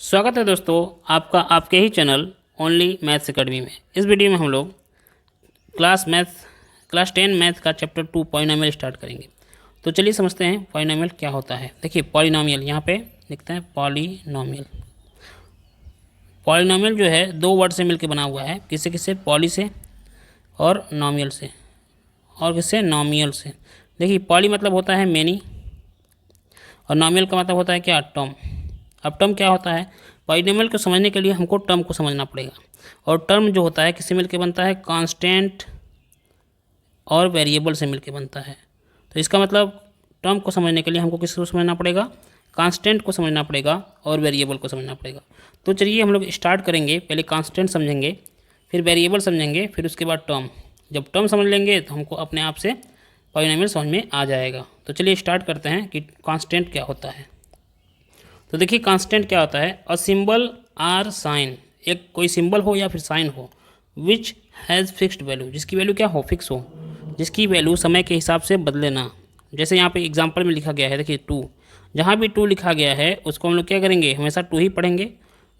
स्वागत है दोस्तों आपका आपके ही चैनल ओनली मैथ्स एकेडमी में। इस वीडियो में हम लोग क्लास 10 मैथ का चैप्टर 2 पॉलिनोमियल स्टार्ट करेंगे। तो चलिए समझते हैं पॉलिनोमियल क्या होता है। देखिए पॉलिनोमियल यहाँ पे लिखते हैं पॉलिनोमियल। पॉलिनोमियल जो है दो वर्ड से मिलकर बना हुआ है, किससे किससे, पॉली से और नॉमियल से, और किससे, नॉमियल से। देखिए पॉली मतलब होता है मैनी और नॉमियल का मतलब होता है क्या, टर्म। अब टर्म क्या होता है, पॉलिनोमियल को समझने के लिए हमको टर्म को समझना पड़ेगा। और टर्म जो होता है किससे मिलके बनता है, कांस्टेंट और वेरिएबल से मिलके बनता है। तो इसका मतलब टर्म को समझने के लिए हमको किसको समझना पड़ेगा, कांस्टेंट को समझना पड़ेगा और वेरिएबल को समझना पड़ेगा। तो चलिए हम लोग स्टार्ट करेंगे, पहले कांस्टेंट समझेंगे, फिर वेरिएबल समझेंगे, फिर उसके बाद टर्म। जब टर्म समझ लेंगे तो हमको अपने आप से पॉलिनोमियल समझ में आ जाएगा। तो चलिए स्टार्ट करते हैं कि कांस्टेंट क्या होता है। तो देखिए कांस्टेंट क्या होता है, अ सिंबल आर साइन, एक कोई सिंबल हो या फिर साइन हो, विच हैज़ फिक्स्ड वैल्यू, जिसकी वैल्यू क्या हो, फिक्स हो, जिसकी वैल्यू समय के हिसाब से बदले ना। जैसे यहाँ पे एग्जांपल में लिखा गया है, देखिए 2, जहाँ भी 2 लिखा गया है उसको हम लोग क्या करेंगे, हमेशा 2 ही पढ़ेंगे।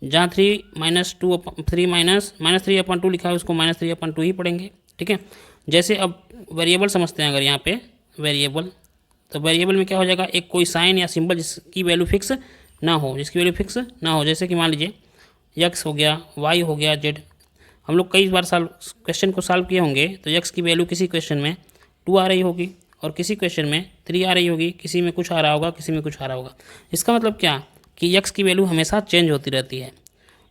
जहाँ 3 -3 अपॉन 2 लिखा है उसको -3 अपॉन 2 ही पढ़ेंगे, ठीक है। जैसे अब वेरिएबल समझते हैं, अगर यहाँ पे वेरिएबल, तो वेरिएबल में क्या हो जाएगा, एक कोई साइन या सिंबल जिसकी वैल्यू फिक्स ना हो, जैसे कि मान लीजिए यक्स हो गया, वाई हो गया, जेड। हम लोग कई बार क्वेश्चन को सॉल्व किए होंगे, तो यक्स की वैल्यू किसी क्वेश्चन में 2 आ रही होगी और किसी क्वेश्चन में 3 आ रही होगी, किसी में कुछ आ रहा होगा, किसी में कुछ आ रहा होगा। इसका मतलब क्या कि यक्स की वैल्यू हमेशा चेंज होती रहती है,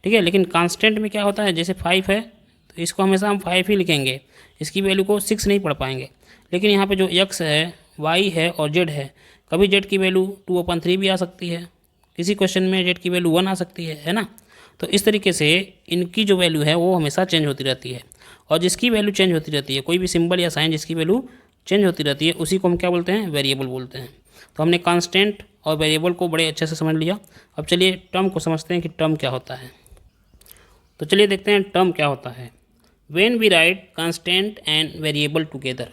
ठीक है। लेकिन कांस्टेंट में क्या होता है, जैसे 5 है तो इसको हमेशा हम 5 ही लिखेंगे, इसकी वैल्यू को 6 नहीं पढ़ पाएंगे। लेकिन यहाँ पे जो यक्स है, वाई है और जेड है, कभी जेड की वैल्यू 2/3 भी आ सकती है, किसी क्वेश्चन में जेड की वैल्यू 1 आ सकती है ना। तो इस तरीके से इनकी जो वैल्यू है वो हमेशा चेंज होती रहती है। और जिसकी वैल्यू चेंज होती रहती है, कोई भी सिंबल या साइन जिसकी वैल्यू चेंज होती रहती है, उसी को हम क्या बोलते हैं, वेरिएबल बोलते हैं। तो हमने कांस्टेंट और वेरिएबल को बड़े अच्छे से समझ लिया। अब चलिए टर्म को समझते हैं कि टर्म क्या होता है। तो चलिए देखते हैं टर्म क्या होता है। When we write constant and variable together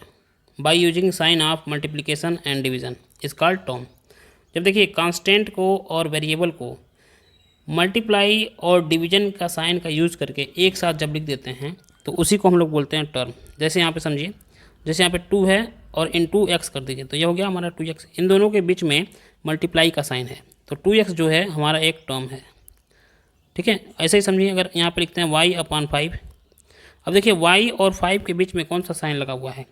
by using sign of multiplication and division is called term. जब देखिए कांस्टेंट को और वेरिएबल को मल्टीप्लाई और डिवीजन का साइन का यूज़ करके एक साथ जब लिख देते हैं तो उसी को हम लोग बोलते हैं टर्म। जैसे यहाँ पे समझिए, जैसे यहाँ पे 2 है और इन 2x कर दीजिए, तो ये हो गया हमारा 2x। इन दोनों के बीच में मल्टीप्लाई का साइन है, तो 2x जो है हमारा एक टर्म है, ठीक है। ऐसे ही समझिए, अगर यहाँ पे लिखते हैं y/5। अब देखिए y और 5 के बीच में कौन सा साइन लगा हुआ है,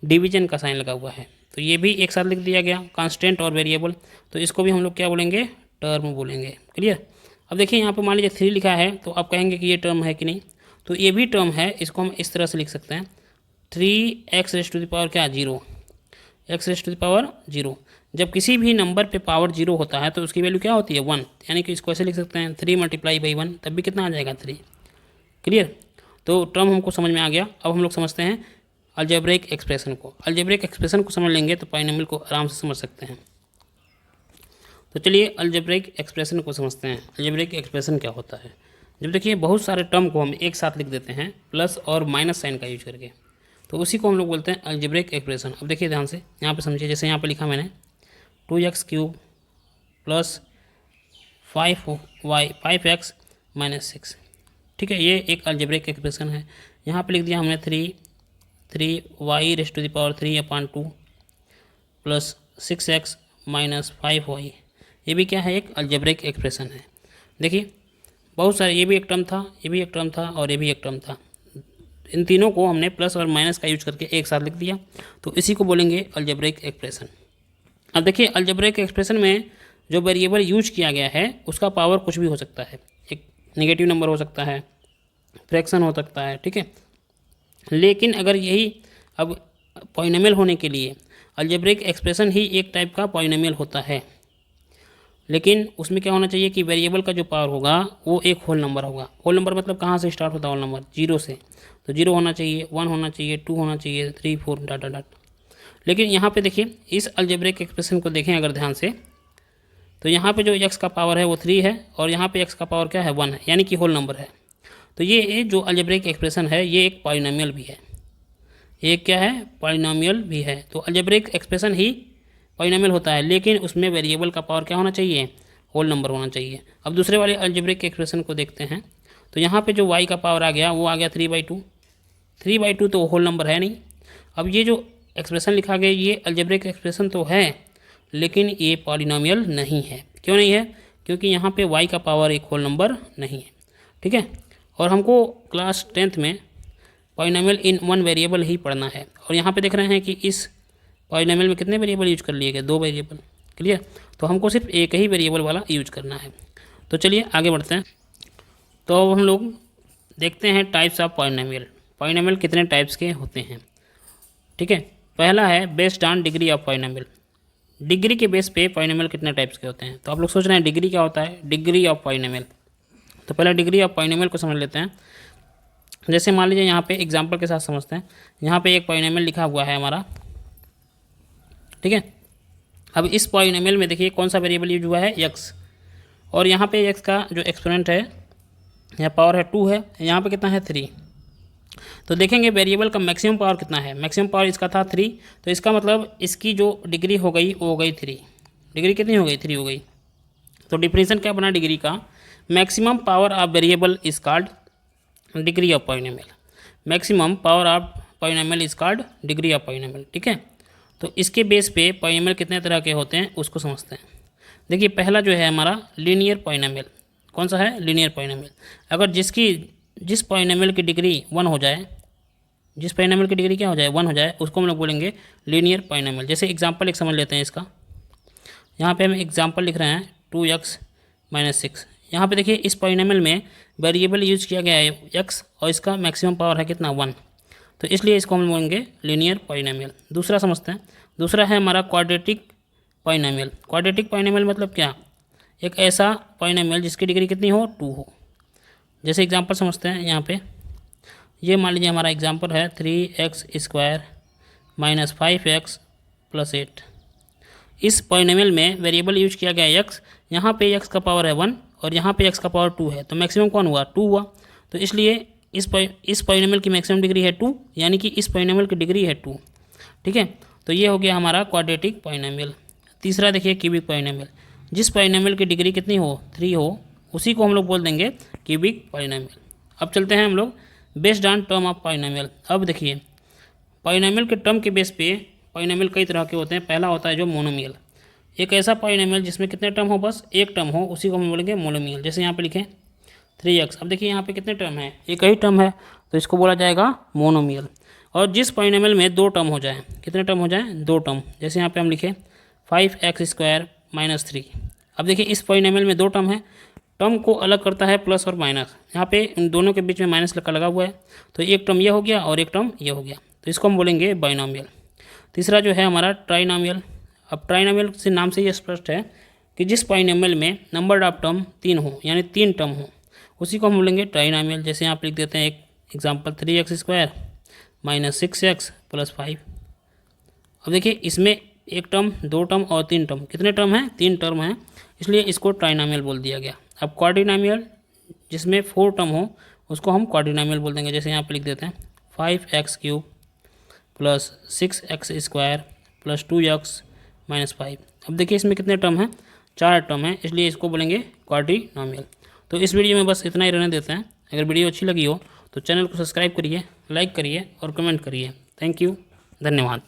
डिवीजन का साइन लगा हुआ है, तो ये भी एक साथ लिख दिया गया, कांस्टेंट और वेरिएबल। तो इसको भी हम लोग क्या बोलेंगे, टर्म बोलेंगे, क्लियर। अब देखिए यहाँ पे मान लीजिए 3 लिखा है, तो आप कहेंगे कि ये टर्म है कि नहीं, तो ये भी टर्म है। इसको हम इस तरह से लिख सकते हैं, 3x⁻⁴ क्या, 0, x⁻⁴। जब किसी भी नंबर पे पावर 0 होता है तो उसकी वैल्यू क्या होती है, 1, यानी कि इसको ऐसे लिख सकते हैं 3 × 1, तब भी कितना आ जाएगा, 3, क्लियर। तो टर्म हमको समझ में आ गया। अब हम लोग समझते हैं अलजेब्रिक एक्सप्रेशन को। अलजेब्रिक एक्सप्रेशन को समझ लेंगे तो पॉलिनोमियल को आराम से समझ सकते हैं। तो चलिए अलजेब्रिक एक्सप्रेशन को समझते हैं। अलजेब्रिक एक्सप्रेशन क्या होता है, जब देखिए बहुत सारे टर्म को हम एक साथ लिख देते हैं प्लस और माइनस साइन का यूज करके, तो उसी को हम लोग बोलते हैं अलजेब्रिक एक्सप्रेशन। अब देखिए ध्यान से यहाँ पे समझिए, जैसे यहाँ पे लिखा मैंने 2x³ + 5x - 6, ठीक है। ये एक अलजेब्रिक एक्सप्रेशन है। यहाँ पे लिख दिया हमने 3y⁻³ + 6x - 5y, ये भी क्या है, एक अलजेब्रिक एक्सप्रेशन है। देखिए बहुत सारे, ये भी एक टर्म था, ये भी एक टर्म था और ये भी एक टर्म था। इन तीनों को हमने प्लस और माइनस का यूज करके एक साथ लिख दिया, तो इसी को बोलेंगे अलजेब्रिक एक्सप्रेशन। अब देखिए अलजेब्रिक एक्सप्रेशन में जो वेरिएबल यूज किया गया है उसका पावर कुछ भी हो सकता है, एक नेगेटिव नंबर हो सकता है, फ्रैक्शन हो सकता है, ठीक है। लेकिन अगर यही अब पॉलिनोमियल होने के लिए अलजेब्रिक एक्सप्रेशन ही एक टाइप का पॉलिनोमियल होता है, लेकिन उसमें क्या होना चाहिए कि वेरिएबल का जो पावर होगा वो एक होल नंबर होगा। होल नंबर मतलब कहाँ से स्टार्ट होता है, होल नंबर 0 से, तो 0 होना चाहिए, 1 होना चाहिए, 2 होना चाहिए, 3 4 डॉट डॉट डॉट। लेकिन यहाँ पे देखिए इस अलजेब्रिक एक्सप्रेशन को देखें अगर ध्यान से, तो यहाँ पे जो x का पावर है वो 3 है और यहाँ पे x का पावर क्या है, 1 है, यानी कि होल नंबर है। तो ये जो अलजेब्रिक एक्सप्रेशन है ये एक पॉलिनोमियल भी है, ये क्या है, पॉलिनोमियल भी है। तो अलजेब्रिक एक्सप्रेशन ही पॉलिनोमियल होता है, लेकिन उसमें वेरिएबल का पावर क्या होना चाहिए, होल नंबर होना चाहिए। अब दूसरे वाले अलजेब्रिक एक्सप्रेशन को देखते हैं। तो यहाँ पे जो y का पावर आ गया वो आ गया 3/2। 3/2 तो होल नंबर है नहीं। अब ये जो एक्सप्रेशन लिखा गया ये अलजेब्रिक एक्सप्रेशन तो है, लेकिन ये पॉलिनोमियल नहीं है। क्यों नहीं है? क्योंकि यहाँ पे y का पावर एक होल नंबर नहीं है। ठीक है, और हमको क्लास 10th में पॉलिनोमियल इन वन वेरिएबल ही पढ़ना है। और यहाँ पे देख रहे हैं कि इस पॉलिनोमियल में कितने वेरिएबल यूज कर लिए गए? 2 वेरिएबल। क्लियर? तो हमको सिर्फ एक ही वेरिएबल वाला यूज करना है। तो चलिए आगे बढ़ते हैं। तो अब हम लोग देखते हैं टाइप्स ऑफ पॉलिनोमियल। पॉलिनोमियल कितने टाइप्स के होते हैं? ठीक है, पहला है based on degree of polynomial. Degree के बेस पे पॉलिनोमियल कितने टाइप्स के होते हैं? तो आप लोग सोच रहे हैं डिग्री क्या होता है? Degree of polynomial. तो पहले डिग्री ऑफ पॉलिनोमियल को समझ लेते हैं। जैसे मान लीजिए यहाँ पे एग्जांपल के साथ समझते हैं। यहाँ पे एक पॉलिनोमियल लिखा हुआ है हमारा, ठीक है। अब इस पॉलिनोमियल में देखिए कौन सा वेरिएबल यूज हुआ है? x। और यहाँ पे x का जो एक्सपोनेंट है या पावर है 2 है, यहाँ पे कितना है? 3। तो देखेंगे वेरिएबल का मैक्सिमम पावर कितना है। मैक्सिमम पावर इसका था 3, तो इसका मतलब इसकी जो डिग्री हो गई वो हो गई 3। डिग्री कितनी हो गई? 3 हो गई। तो डिफिनेशन क्या बना डिग्री का? Maximum power of variable is called degree of polynomial. Maximum power of polynomial is called degree of polynomial. ठीक है, तो इसके बेस पे पॉलिनोमियल कितने तरह के होते हैं उसको समझते हैं। देखिए पहला जो है हमारा लीनियर पॉलिनोमियल। कौन सा है? Linear polynomial. अगर जिस पॉलिनोमियल की डिग्री 1 हो जाए, जिस पॉलिनोमियल की डिग्री क्या हो जाए? 1 हो जाए, उसको हम लोग बोलेंगे लीनियर पॉलिनोमियल। जैसे एग्जांपल एक समझ लेते हैं इसका। यहाँ पे हम एग्जांपल लिख रहे हैं 2x - 6। यहाँ पे देखिए इस पॉलिनोमियल में वेरिएबल यूज किया गया है x और इसका मैक्सिमम पावर है कितना? 1। तो इसलिए इसको हम बोलेंगे लीनियर पॉलिनोमियल। दूसरा समझते हैं। दूसरा है हमारा क्वाड्रेटिक पॉलिनोमियल। क्वाड्रेटिक पॉलिनोमियल मतलब क्या? एक ऐसा पॉलिनोमियल जिसकी डिग्री कितनी हो? 2 हो। जैसे एग्जांपल समझते हैं। यहाँ पे ये मान लीजिए हमारा एग्जांपल है 3x² - 5x + 8। इस पॉलिनोमियल में वेरिएबल यूज किया गया है x। यहाँ पे x का पावर है 1 और यहाँ पे x का पावर 2 है, तो मैक्सिमम कौन हुआ? 2 हुआ। तो इसलिए इस पॉलिनोमियल की मैक्सिमम डिग्री है 2, यानी कि इस पॉलिनोमियल की डिग्री है 2। ठीक है, तो ये हो गया हमारा क्वाड्रेटिक पॉलिनोमियल। तीसरा देखिए क्यूबिक पॉलिनोमियल। जिस पॉलिनोमियल की डिग्री कितनी हो? 3 हो, उसी को हम लोग बोल देंगे क्यूबिक पॉलिनोमियल। अब चलते हैं हम लोग based on term of polynomial. अब देखिए पॉलिनोमियल के टर्म के बेस पे पॉलिनोमियल कई तरह के होते हैं। पहला होता है जो मोनोमियल। एक ऐसा पॉलिनोमियल जिसमें कितने टर्म हो? बस एक टर्म हो, उसी को हम बोलेंगे मोनोमियल। जैसे यहाँ पे लिखें 3x। अब देखिए यहाँ पे कितने टर्म है? एक ही टर्म है, तो इसको बोला जाएगा मोनोमियल। और जिस पॉलिनोमियल में 2 टर्म हो जाए, कितने टर्म हो जाए? 2 टर्म। जैसे यहाँ पे हम लिखें 5x² - 3। अब देखिए इस पॉलिनोमियल में 2 टर्म है, टर्म को अलग करता है प्लस और माइनस। यहाँ पे इन दोनों के बीच में माइनस लगा हुआ है, तो एक टर्म ये हो गया और एक टर्म ये हो गया, तो इसको हम बोलेंगे बाइनोमियल। तीसरा जो है हमारा ट्राइनोमियल। अब ट्राइनोमियल से नाम से ये स्पष्ट है कि जिस पॉलिनोमियल में नंबर ऑफ टर्म 3 हो, यानी 3 टर्म हो, उसी को हम बोलेंगे ट्राइनोमियल। जैसे यहाँ पे लिख देते हैं एक एग्जांपल 3x² - 6x + 5। अब देखिए इसमें एक टर्म, 2 टर्म और 3 टर्म। कितने टर्म हैं? 3 टर्म हैं, इसलिए इसको ट्राइनोमियल बोल दिया गया। अब क्वाड्रिनोमियल जिसमें 4 टर्म हो उसको हम क्वाड्रिनोमियल बोल देंगे। जैसे यहाँ पे लिख देते हैं 5x³ + 6x² + 2x - 5। अब देखिए इसमें कितने टर्म हैं? 4 टर्म हैं, इसलिए इसको बोलेंगे क्वाड्रिनोमियल। तो इस वीडियो में बस इतना ही रहने देते हैं। अगर वीडियो अच्छी लगी हो तो चैनल को सब्सक्राइब करिए, लाइक करिए और कमेंट करिए। थैंक यू, धन्यवाद।